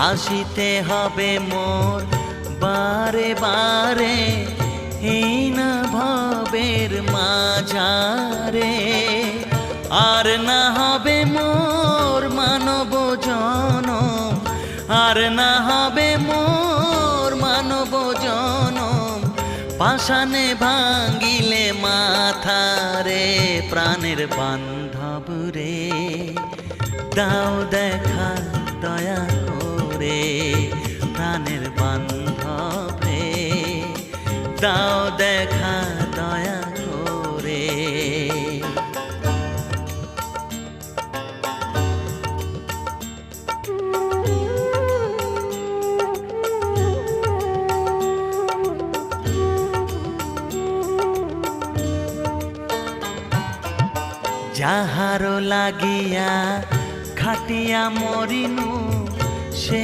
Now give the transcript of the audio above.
আসিতে হবে মোর বারে বারে হীন ভবের মাঝারে। আর না হবে মোর মানব জনম, আর না হবে মোর মানব জনম, পাষাণে ভাঙ্গিলে মাথারে। প্রাণের বান্ধব রে দাও দেখা দয়া করে, প্রাণের বান্ধব রে দাও দেখা দয়া করে। যাহার লাগিয়া খাটিয়া মরিনু